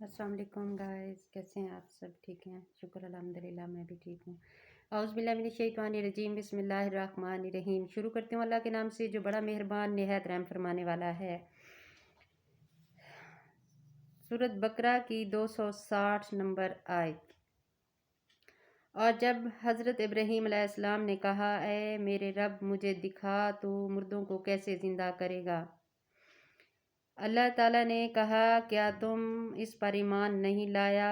السلام علیکم گائز، کیسے ہیں آپ؟ سب ٹھیک ہیں؟ شکر الحمدللہ، میں بھی ٹھیک ہوں۔ اعوذ باللہ من الشیطان الرجیم، بسم اللہ الرحمن الرحیم۔ شروع کرتے ہوں اللہ کے نام سے جو بڑا مہربان نہایت رحم فرمانے والا ہے۔ سورۃ بقرہ کی 260 نمبر آیت۔ اور جب حضرت ابراہیم علیہ السلام نے کہا، اے میرے رب مجھے دکھا تو مردوں کو کیسے زندہ کرے گا؟ اللہ تعالیٰ نے کہا، کیا تم اس پر ایمان نہیں لایا؟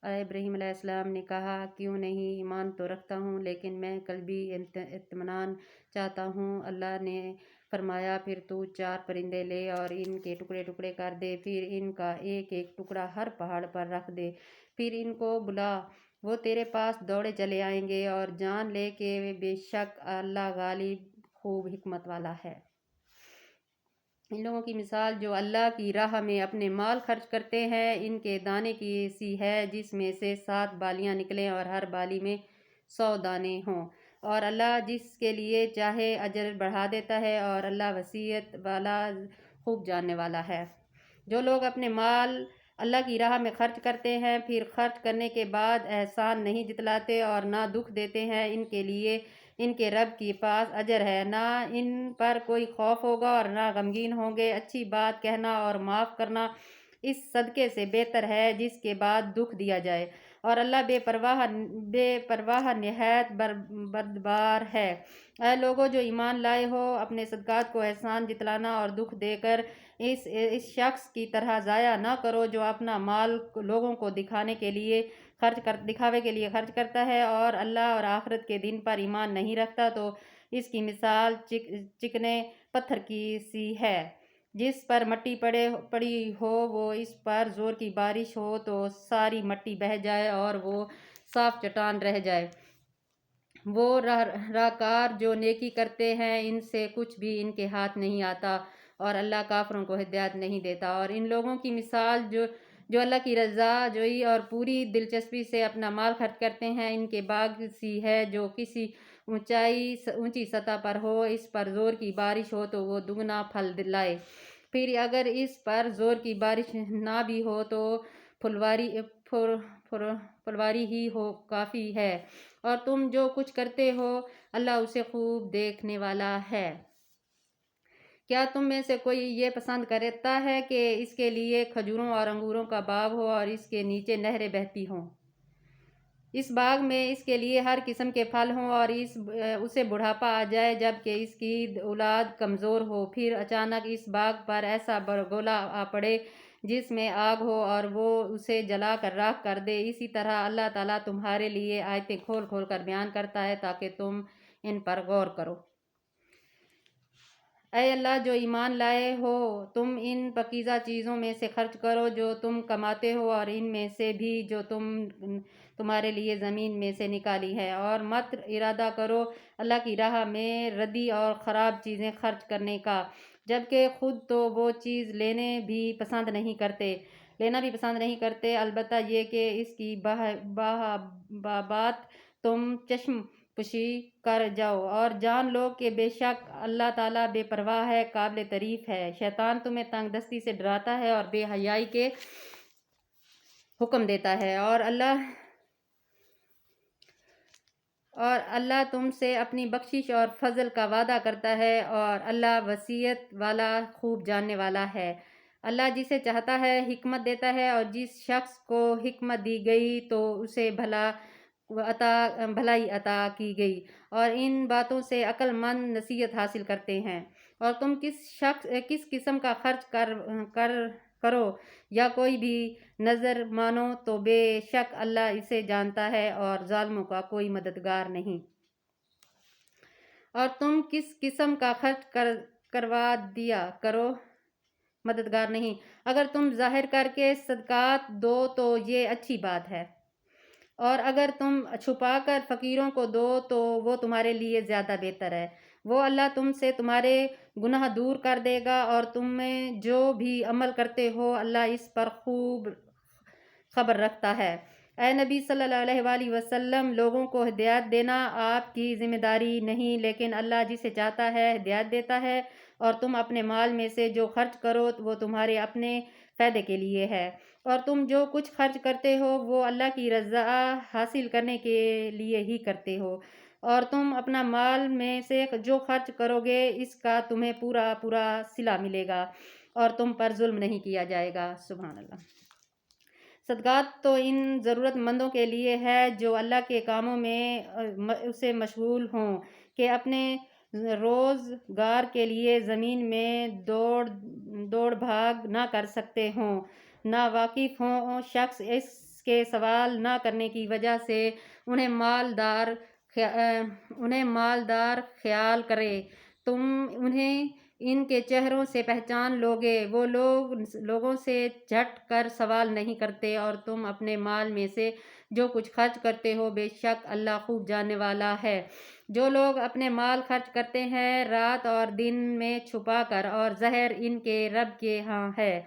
ابراہیم علیہ السلام نے کہا، کیوں نہیں، ایمان تو رکھتا ہوں، لیکن میں قلبی اطمینان چاہتا ہوں۔ اللہ نے فرمایا، پھر تو 4 پرندے لے اور ان کے ٹکڑے ٹکڑے کر دے، پھر ان کا ایک ایک ٹکڑا ہر پہاڑ پر رکھ دے، پھر ان کو بلا، وہ تیرے پاس دوڑے چلے آئیں گے، اور جان لے کہ بے شک اللہ غالب خوب حکمت والا ہے۔ ان لوگوں کی مثال جو اللہ کی راہ میں اپنے مال خرچ کرتے ہیں، ان کے دانے کی سی ہے جس میں سے 7 بالیاں نکلیں اور ہر بالی میں 100 دانے ہوں، اور اللہ جس کے لیے چاہے اجر بڑھا دیتا ہے، اور اللہ وسعت والا خوب جاننے والا ہے۔ جو لوگ اپنے مال اللہ کی راہ میں خرچ کرتے ہیں، پھر خرچ کرنے کے بعد احسان نہیں جتلاتے اور نہ دکھ دیتے ہیں، ان کے لیے ان کے رب کے پاس اجر ہے، نہ ان پر کوئی خوف ہوگا اور نہ غمگین ہوں گے۔ اچھی بات کہنا اور معاف کرنا اس صدقے سے بہتر ہے جس کے بعد دکھ دیا جائے، اور اللہ بے پرواہ نہایت بردبار ہے۔ اے لوگو جو ایمان لائے ہو، اپنے صدقات کو احسان جتلانا اور دکھ دے کر اس شخص کی طرح ضائع نہ کرو جو اپنا مال لوگوں کو دکھاوے کے لیے خرچ کرتا ہے اور اللہ اور آخرت کے دن پر ایمان نہیں رکھتا، تو اس کی مثال چکنے پتھر کی سی ہے جس پر مٹی پڑی ہو، وہ اس پر زور کی بارش ہو تو ساری مٹی بہہ جائے اور وہ صاف چٹان رہ جائے۔ وہ راہکار جو نیکی کرتے ہیں، ان سے کچھ بھی ان کے ہاتھ نہیں آتا، اور اللہ کافروں کو ہدایت نہیں دیتا۔ اور ان لوگوں کی مثال جو اللہ کی رضا جوئی اور پوری دلچسپی سے اپنا مال خرچ کرتے ہیں، ان کے باغ سی ہے جو کسی اونچی سطح پر ہو، اس پر زور کی بارش ہو تو وہ دگنا پھل لائے، پھر اگر اس پر زور کی بارش نہ بھی ہو تو پھلواری ہی ہو کافی ہے، اور تم جو کچھ کرتے ہو اللہ اسے خوب دیکھنے والا ہے۔ کیا تم میں سے کوئی یہ پسند کرتا ہے کہ اس کے لیے کھجوروں اور انگوروں کا باغ ہو اور اس کے نیچے نہریں بہتی ہوں؟ اس باغ میں اس کے لیے ہر قسم کے پھل ہوں اور اسے بڑھاپا آ جائے جبکہ اس کی اولاد کمزور ہو، پھر اچانک اس باغ پر ایسا گولا آ پڑے جس میں آگ ہو اور وہ اسے جلا کر راکھ کر دے۔ اسی طرح اللہ تعالیٰ تمہارے لیے آیتیں کھول کھول کر بیان کرتا ہے تاکہ تم ان پر غور کرو۔ اے اللہ جو ایمان لائے ہو، تم ان پاکیزہ چیزوں میں سے خرچ کرو جو تم کماتے ہو، اور ان میں سے بھی جو تمہارے لیے زمین میں سے نکالی ہے، اور مت ارادہ کرو اللہ کی راہ میں ردی اور خراب چیزیں خرچ کرنے کا، جبکہ خود تو وہ چیز لینا بھی پسند نہیں کرتے، البتہ یہ کہ اس کی بات تم چشم پوشی کر جاؤ، اور جان لو کہ بے شک اللہ تعالیٰ بے پرواہ ہے، قابل تعریف ہے۔ شیطان تمہیں تنگ دستی سے ڈراتا ہے اور بے حیائی کے حکم دیتا ہے، اور اللہ تم سے اپنی بخشش اور فضل کا وعدہ کرتا ہے، اور اللہ وسعت والا خوب جاننے والا ہے۔ اللہ جسے چاہتا ہے حکمت دیتا ہے، اور جس شخص کو حکمت دی گئی تو اسے بھلائی عطا کی گئی، اور ان باتوں سے عقل مند نصیحت حاصل کرتے ہیں۔ اور تم کس قسم کا خرچ کرو یا کوئی بھی نظر مانو تو بے شک اللہ اسے جانتا ہے، اور ظالموں کا کوئی مددگار نہیں۔ اور تم کس قسم کا خرچ کروا دیا کرو مددگار نہیں۔ اگر تم ظاہر کر کے صدقات دو تو یہ اچھی بات ہے، اور اگر تم چھپا کر فقیروں کو دو تو وہ تمہارے لیے زیادہ بہتر ہے۔ وہ اللہ تم سے تمہارے گناہ دور کر دے گا، اور تم جو بھی عمل کرتے ہو اللہ اس پر خوب خبر رکھتا ہے۔ اے نبی صلی اللہ علیہ وآلہ وسلم، لوگوں کو ہدایت دینا آپ کی ذمہ داری نہیں، لیکن اللہ جسے چاہتا ہے ہدایت دیتا ہے، اور تم اپنے مال میں سے جو خرچ کرو وہ تمہارے اپنے فائدے کے لیے ہے، اور تم جو کچھ خرچ کرتے ہو وہ اللہ کی رضا حاصل کرنے کے لیے ہی کرتے ہو، اور تم اپنا مال میں سے جو خرچ کرو گے اس کا تمہیں پورا پورا صلہ ملے گا، اور تم پر ظلم نہیں کیا جائے گا۔ سبحان اللہ۔ صدقات تو ان ضرورت مندوں کے لیے ہے جو اللہ کے کاموں میں اسے مشغول ہوں، کہ اپنے روزگار کے لیے زمین میں دوڑ بھاگ نہ کر سکتے ہوں، نہ واقف ہوں۔ شخص اس کے سوال نہ کرنے کی وجہ سے انہیں مالدار خیال کرے، تم انہیں ان کے چہروں سے پہچان لوگے۔ وہ لوگوں سے جھٹ کر سوال نہیں کرتے، اور تم اپنے مال میں سے جو کچھ خرچ کرتے ہو بے شک اللہ خوب جاننے والا ہے۔ جو لوگ اپنے مال خرچ کرتے ہیں رات اور دن میں چھپا کر، اور ظاہر ان کے رب کے ہاں ہے،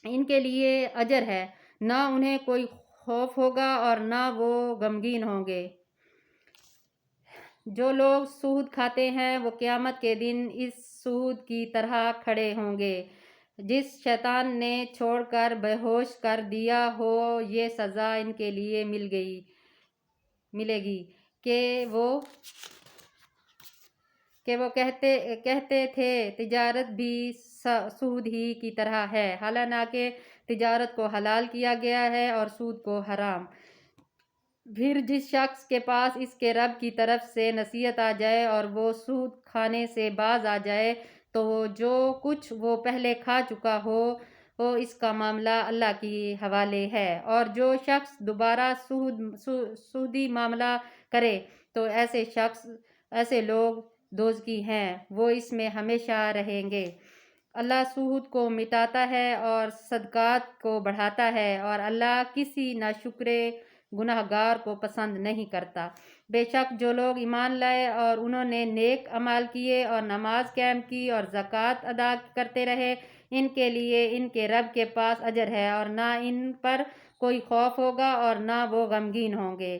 ان کے لیے اجر ہے، نہ انہیں کوئی خوف ہوگا اور نہ وہ غمگین ہوں گے۔ جو لوگ سود کھاتے ہیں وہ قیامت کے دن اس سود کی طرح کھڑے ہوں گے جس شیطان نے چھوڑ کر بے ہوش کر دیا ہو۔ یہ سزا ان کے لیے ملے گی کہ وہ کہتے تھے تجارت بھی سود ہی کی طرح ہے، حالانکہ تجارت کو حلال کیا گیا ہے اور سود کو حرام۔ پھر جس شخص کے پاس اس کے رب کی طرف سے نصیحت آ جائے اور وہ سود کھانے سے باز آ جائے تو جو کچھ وہ پہلے کھا چکا ہو اس کا معاملہ اللہ کے حوالے ہے، اور جو شخص دوبارہ سودی معاملہ کرے تو ایسے لوگ دوزخی ہیں، وہ اس میں ہمیشہ رہیں گے۔ اللہ سود کو مٹاتا ہے اور صدقات کو بڑھاتا ہے، اور اللہ کسی ناشکر گناہگار کو پسند نہیں کرتا۔ بے شک جو لوگ ایمان لائے اور انہوں نے نیک اعمال کیے اور نماز قائم کی اور زکوٰۃ ادا کرتے رہے، ان کے لیے ان کے رب کے پاس اجر ہے، اور نہ ان پر کوئی خوف ہوگا اور نہ وہ غمگین ہوں گے۔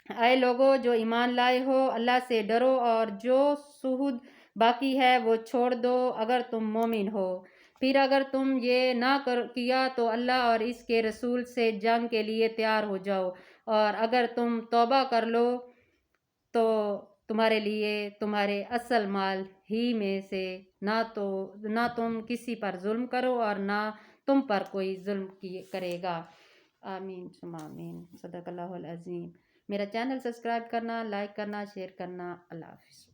اے لوگو جو ایمان لائے ہو، اللہ سے ڈرو اور جو سود باقی ہے وہ چھوڑ دو اگر تم مومن ہو۔ پھر اگر تم یہ نہ کیا تو اللہ اور اس کے رسول سے جنگ کے لیے تیار ہو جاؤ، اور اگر تم توبہ کر لو تو تمہارے لیے تمہارے اصل مال ہی میں سے نہ تم کسی پر ظلم کرو اور نہ تم پر کوئی ظلم کرے گا۔ آمین ثم آمین۔ صدق اللہ العظیم۔ میرا چینل سبسکرائب کرنا، لائک کرنا، شیئر کرنا۔ اللہ حافظ۔